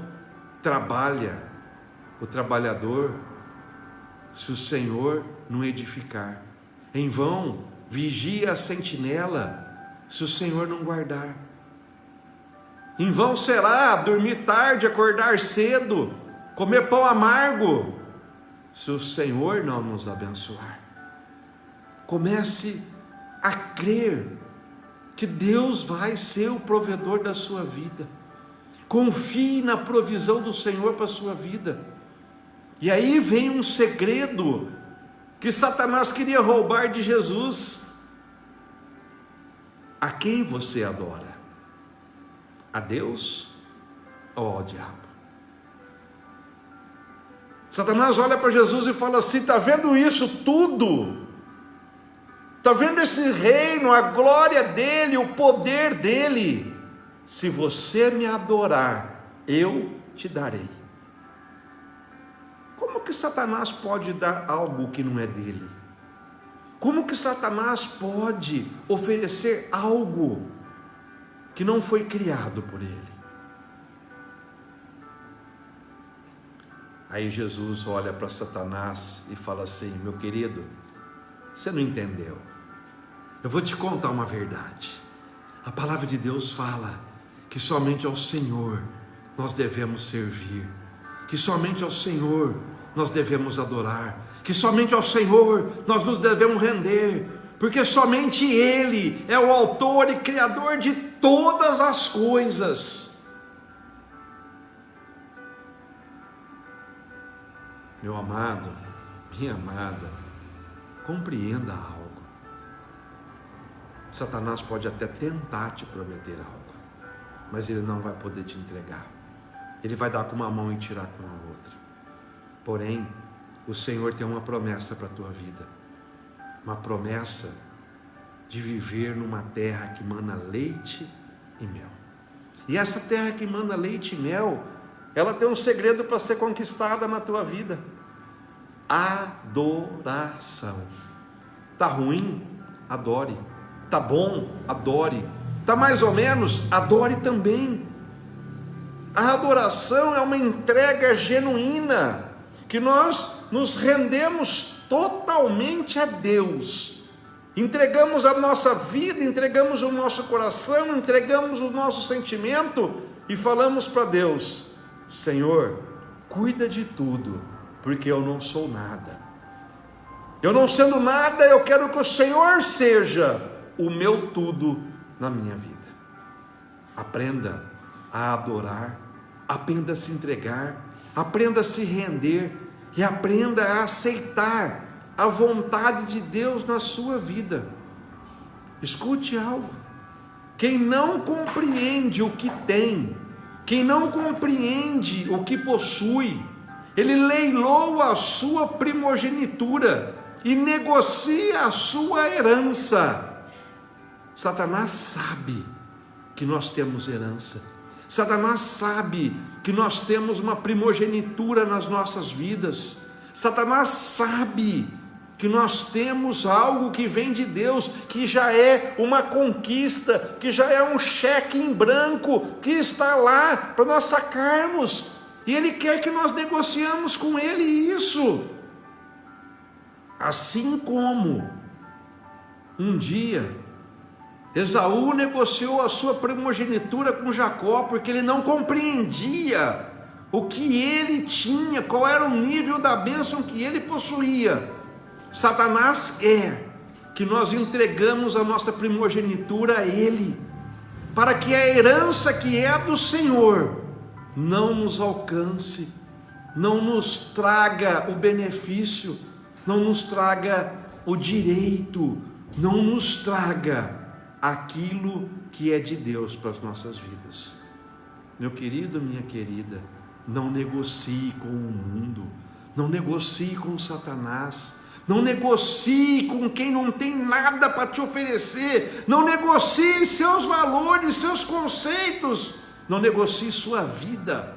trabalha o trabalhador, se o Senhor não edificar. Em vão vigia a sentinela, se o Senhor não guardar. Em vão será dormir tarde, acordar cedo, comer pão amargo, se o Senhor não nos abençoar. Comece a crer que Deus vai ser o provedor da sua vida. Confie na provisão do Senhor para a sua vida. E aí vem um segredo que Satanás queria roubar de Jesus. A quem você adora? A Deus ou ao diabo? Satanás olha para Jesus e fala assim: está vendo isso tudo? Está vendo esse reino, a glória dele, o poder dele? Se você me adorar, eu te darei. Como que Satanás pode dar algo que não é dele? Como que Satanás pode oferecer algo que não foi criado por ele? Aí Jesus olha para Satanás e fala assim: meu querido, você não entendeu. Eu vou te contar uma verdade. A palavra de Deus fala que somente ao Senhor nós devemos servir. que somente ao Senhor nós devemos adorar, que somente ao Senhor nós nos devemos render, porque somente Ele é o autor e criador de todas as coisas. Meu amado, minha amada, compreenda algo. Satanás pode até tentar te prometer algo, mas ele não vai poder te entregar. Ele vai dar com uma mão e tirar com a outra. Porém, o Senhor tem uma promessa para a tua vida, uma promessa de viver numa terra que mana leite e mel. E essa terra que mana leite e mel, ela tem um segredo para ser conquistada na tua vida: adoração. Tá ruim? Adore. Tá bom? Adore. Tá mais ou menos? Adore também. A adoração é uma entrega genuína, que nós nos rendemos totalmente a Deus, entregamos a nossa vida, entregamos o nosso coração, entregamos o nosso sentimento e falamos para Deus: Senhor, cuida de tudo, porque eu não sou nada. Eu não sendo nada, eu quero que o Senhor seja o meu tudo na minha vida. Aprenda a adorar, aprenda a se entregar, aprenda a se render e aprenda a aceitar a vontade de Deus na sua vida. Escute algo: quem não compreende o que tem, quem não compreende o que possui, ele leiloa a sua primogenitura e negocia a sua herança. Satanás sabe que nós temos herança. Satanás sabe que nós temos uma primogenitura nas nossas vidas. Satanás sabe que nós temos algo que vem de Deus, que já é uma conquista, que já é um cheque em branco, que está lá para nós sacarmos. E Ele quer que nós negociamos com Ele isso. Assim como um dia Esaú negociou a sua primogenitura com Jacó, porque ele não compreendia o que ele tinha, qual era o nível da bênção que ele possuía. Satanás quer que nós entregamos a nossa primogenitura a ele, para que a herança que é do Senhor não nos alcance, não nos traga o benefício, não nos traga o direito, não nos traga aquilo que é de Deus para as nossas vidas. Meu querido, minha querida, não negocie com o mundo, não negocie com Satanás, não negocie com quem não tem nada para te oferecer, não negocie seus valores, seus conceitos, não negocie sua vida.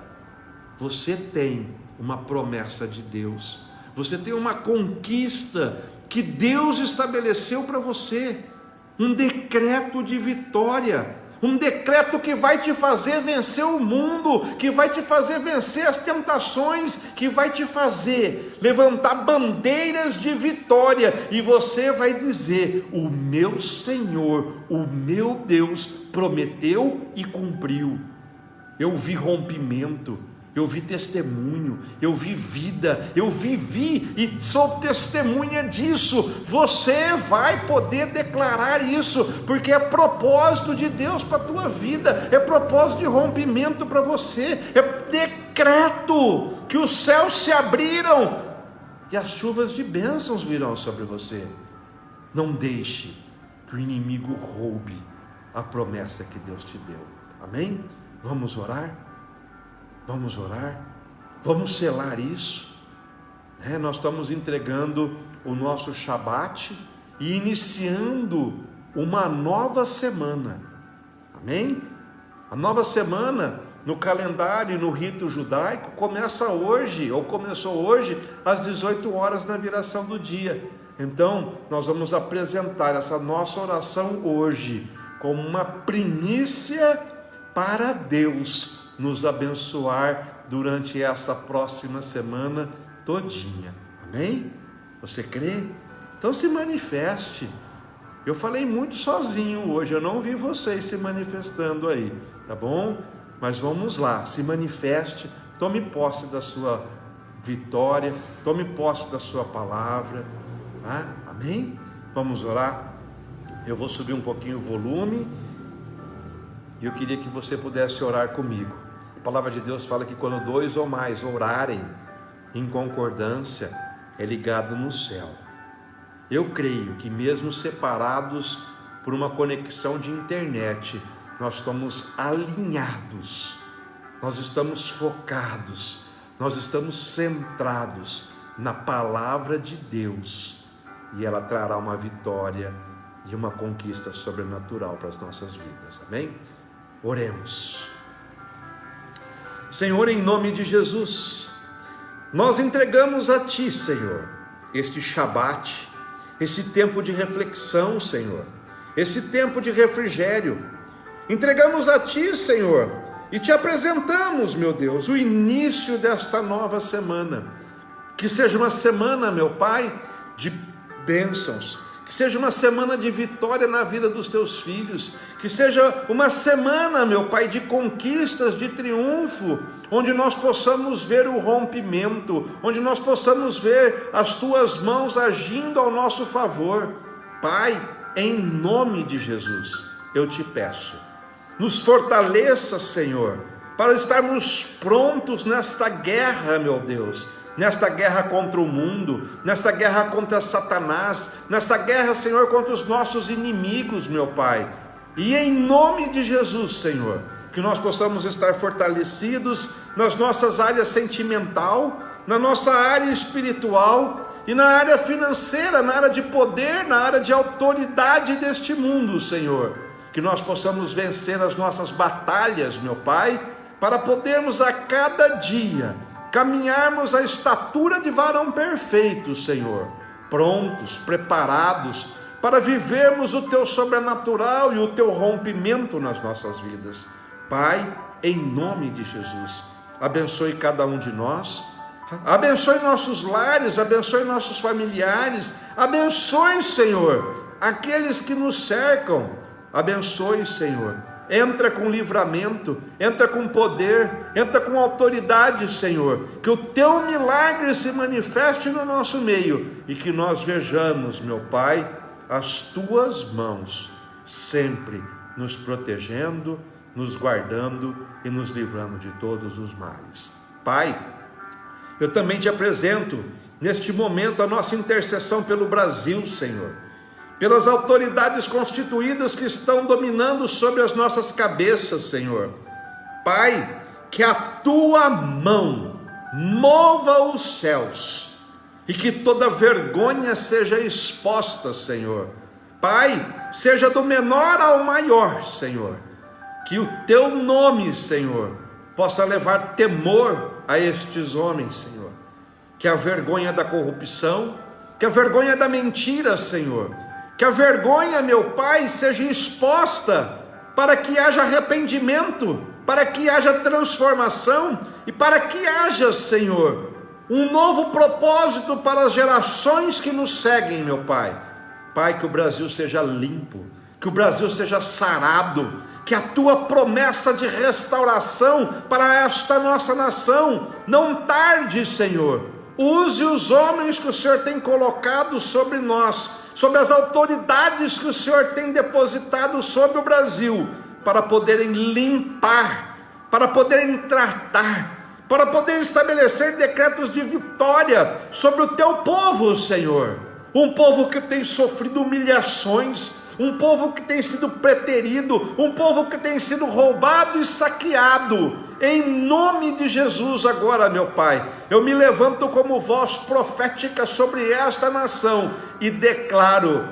Você tem uma promessa de Deus, você tem uma conquista que Deus estabeleceu para você, um decreto de vitória, um decreto que vai te fazer vencer o mundo, que vai te fazer vencer as tentações, que vai te fazer levantar bandeiras de vitória, e você vai dizer: o meu Senhor, o meu Deus prometeu e cumpriu. Eu vi rompimento, eu vi testemunho, eu vi vida, eu vivi e sou testemunha disso. Você vai poder declarar isso, porque é propósito de Deus para a tua vida, é propósito de rompimento para você, é decreto que os céus se abriram e as chuvas de bênçãos virão sobre você. Não deixe que o inimigo roube a promessa que Deus te deu. Amém? Vamos orar? Vamos orar, vamos selar isso. Nós estamos entregando o nosso Shabat e iniciando uma nova semana. Amém? A nova semana no calendário e no rito judaico começa hoje, ou começou hoje, às 18 horas na viração do dia. Então, nós vamos apresentar essa nossa oração hoje como uma primícia para Deus nos abençoar durante essa próxima semana todinha. Amém? Você crê? Então se manifeste. Eu falei muito sozinho hoje, eu não vi vocês se manifestando aí, tá bom? Mas vamos lá, se manifeste tome posse da sua vitória, tome posse da sua palavra, tá? Amém? Vamos orar. Eu vou subir um pouquinho o volume e eu queria que você pudesse orar comigo. A palavra de Deus fala que quando 2 ou mais orarem em concordância, é ligado no céu. Eu creio que mesmo separados por uma conexão de internet, nós estamos alinhados, nós estamos focados, nós estamos centrados na palavra de Deus, e ela trará uma vitória e uma conquista sobrenatural para as nossas vidas, amém? Oremos. Senhor, em nome de Jesus, nós entregamos a Ti, Senhor, este Shabat, esse tempo de reflexão, Senhor, esse tempo de refrigério. Entregamos a Ti, Senhor, e Te apresentamos, meu Deus, o início desta nova semana. Que seja uma semana, meu Pai, de bênçãos, que seja uma semana de vitória na vida dos Teus filhos, que seja uma semana, meu Pai, de conquistas, de triunfo, onde nós possamos ver o rompimento, onde nós possamos ver as Tuas mãos agindo ao nosso favor. Pai, em nome de Jesus, eu Te peço, nos fortaleça, Senhor, para estarmos prontos nesta guerra, meu Deus, nesta guerra contra o mundo, nesta guerra contra Satanás, nesta guerra, Senhor, contra os nossos inimigos, meu Pai. E em nome de Jesus, Senhor, que nós possamos estar fortalecidos nas nossas áreas sentimental, na nossa área espiritual e na área financeira, na área de poder, na área de autoridade deste mundo, Senhor. Que nós possamos vencer as nossas batalhas, meu Pai, para podermos a cada dia caminharmos à estatura de varão perfeito, Senhor, prontos, preparados para vivermos o Teu sobrenatural e o Teu rompimento nas nossas vidas. Pai, em nome de Jesus, abençoe cada um de nós, abençoe nossos lares, abençoe nossos familiares, abençoe, Senhor, aqueles que nos cercam, abençoe, Senhor. Entra com livramento, entra com poder, entra com autoridade, Senhor, que o Teu milagre se manifeste no nosso meio, e que nós vejamos, meu Pai, as Tuas mãos, sempre nos protegendo, nos guardando e nos livrando de todos os males. Pai, eu também Te apresento, neste momento, a nossa intercessão pelo Brasil, Senhor, pelas autoridades constituídas que estão dominando sobre as nossas cabeças, Senhor. Pai, que a Tua mão mova os céus e que toda vergonha seja exposta, Senhor. Pai, seja do menor ao maior, Senhor, que o Teu nome, Senhor, possa levar temor a estes homens, Senhor, que a vergonha da corrupção, que a vergonha da mentira, Senhor, que a vergonha, meu Pai, seja exposta para que haja arrependimento, para que haja transformação e para que haja, Senhor, um novo propósito para as gerações que nos seguem, meu Pai. Pai, que o Brasil seja limpo, que o Brasil seja sarado, que a Tua promessa de restauração para esta nossa nação não tarde, Senhor. Use os homens que o Senhor tem colocado sobre nós, sobre as autoridades que o Senhor tem depositado sobre o Brasil, para poderem limpar, para poderem tratar, para poderem estabelecer decretos de vitória sobre o Teu povo, Senhor. Um povo que tem sofrido humilhações, um povo que tem sido preterido, um povo que tem sido roubado e saqueado. Em nome de Jesus agora, meu Pai, eu me levanto como voz profética sobre esta nação e declaro: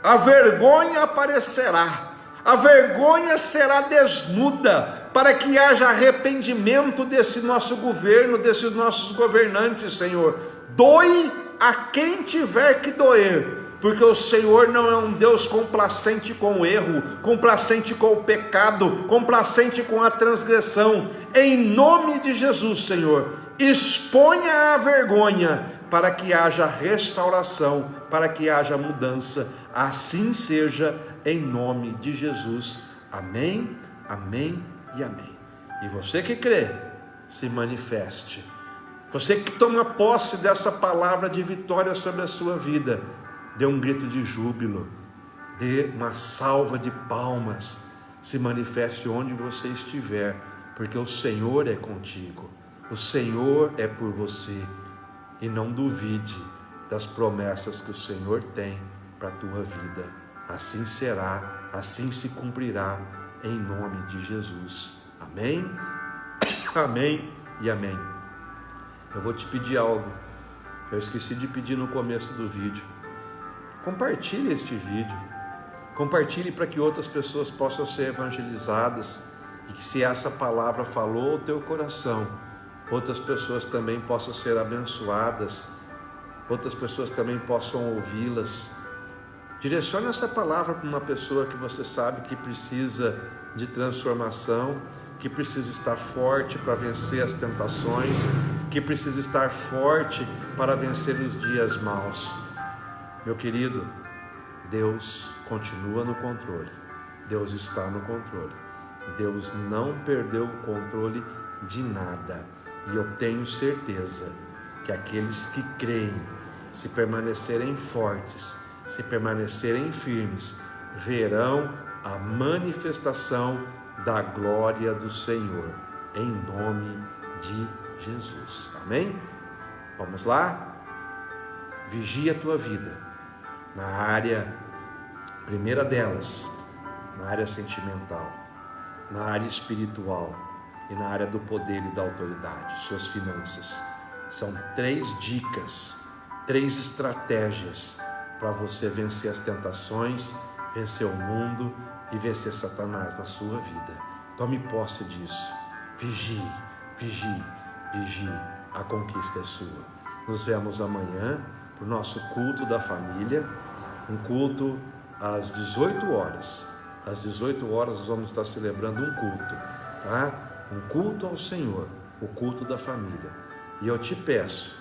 a vergonha aparecerá, a vergonha será desnuda, para que haja arrependimento desse nosso governo, desses nossos governantes, Senhor. Doe a quem tiver que doer, porque o Senhor não é um Deus complacente com o erro, complacente com o pecado, complacente com a transgressão. Em nome de Jesus, Senhor, exponha a vergonha, para que haja restauração, para que haja mudança. Assim seja, em nome de Jesus. Amém, amém e amém. E você que crê, se manifeste. Você que toma posse dessa palavra de vitória sobre a sua vida, dê um grito de júbilo, dê uma salva de palmas, se manifeste onde você estiver, porque o Senhor é contigo, o Senhor é por você, e não duvide das promessas que o Senhor tem para a tua vida. Assim será, assim se cumprirá, em nome de Jesus. Amém? Amém e amém. Eu vou te pedir algo, eu esqueci de pedir no começo do vídeo. Compartilhe este vídeo, compartilhe para que outras pessoas possam ser evangelizadas, e que se essa palavra falou ao teu coração, outras pessoas também possam ser abençoadas, outras pessoas também possam ouvi-las. Direcione essa palavra para uma pessoa que você sabe que precisa de transformação, que precisa estar forte para vencer as tentações, que precisa estar forte para vencer os dias maus. Meu querido, Deus continua no controle, Deus está no controle, Deus não perdeu o controle de nada, e eu tenho certeza que aqueles que creem, se permanecerem fortes, se permanecerem firmes, verão a manifestação da glória do Senhor, em nome de Jesus. Amém? Vamos lá? Vigia a tua vida na área, primeira delas, na área sentimental, na área espiritual e na área do poder e da autoridade, suas finanças. São 3 dicas, 3 estratégias para você vencer as tentações, vencer o mundo e vencer Satanás na sua vida. Tome posse disso. Vigie, vigie, vigie. A conquista é sua. Nos vemos amanhã para o nosso culto da família, um culto às 18 horas. Às 18 horas nós vamos estar celebrando um culto, tá? Um culto ao Senhor, o culto da família. E eu te peço,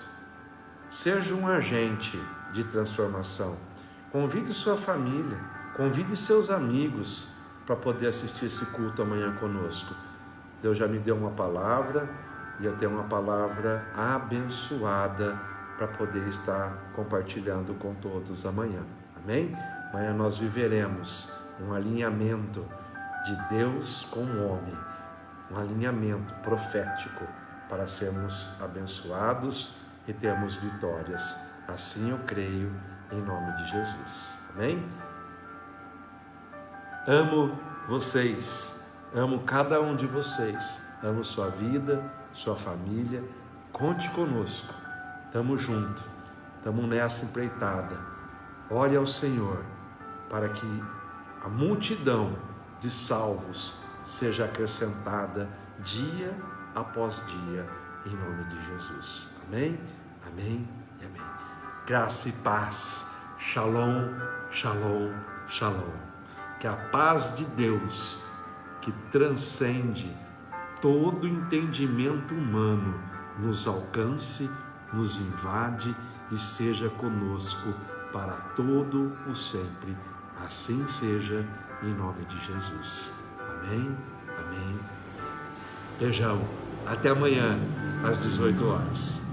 seja um agente de transformação. Convide sua família, convide seus amigos para poder assistir esse culto amanhã conosco. Deus já me deu uma palavra, e eu tenho uma palavra abençoada para poder estar compartilhando com todos amanhã. Amém? Amanhã nós viveremos um alinhamento de Deus com o homem, um alinhamento profético para sermos abençoados e termos vitórias. Assim eu creio, em nome de Jesus. Amém? Amo vocês, amo cada um de vocês, amo sua vida, sua família. Conte conosco, estamos juntos, estamos nessa empreitada. Ore ao Senhor para que a multidão de salvos seja acrescentada dia após dia, em nome de Jesus. Amém? Amém e amém. Graça e paz. Shalom, shalom, shalom. Que a paz de Deus, que transcende todo entendimento humano, nos alcance, nos invade e seja conosco para todo o sempre. Assim seja, em nome de Jesus. Amém, amém, amém. Beijão. Até amanhã, às 18 horas.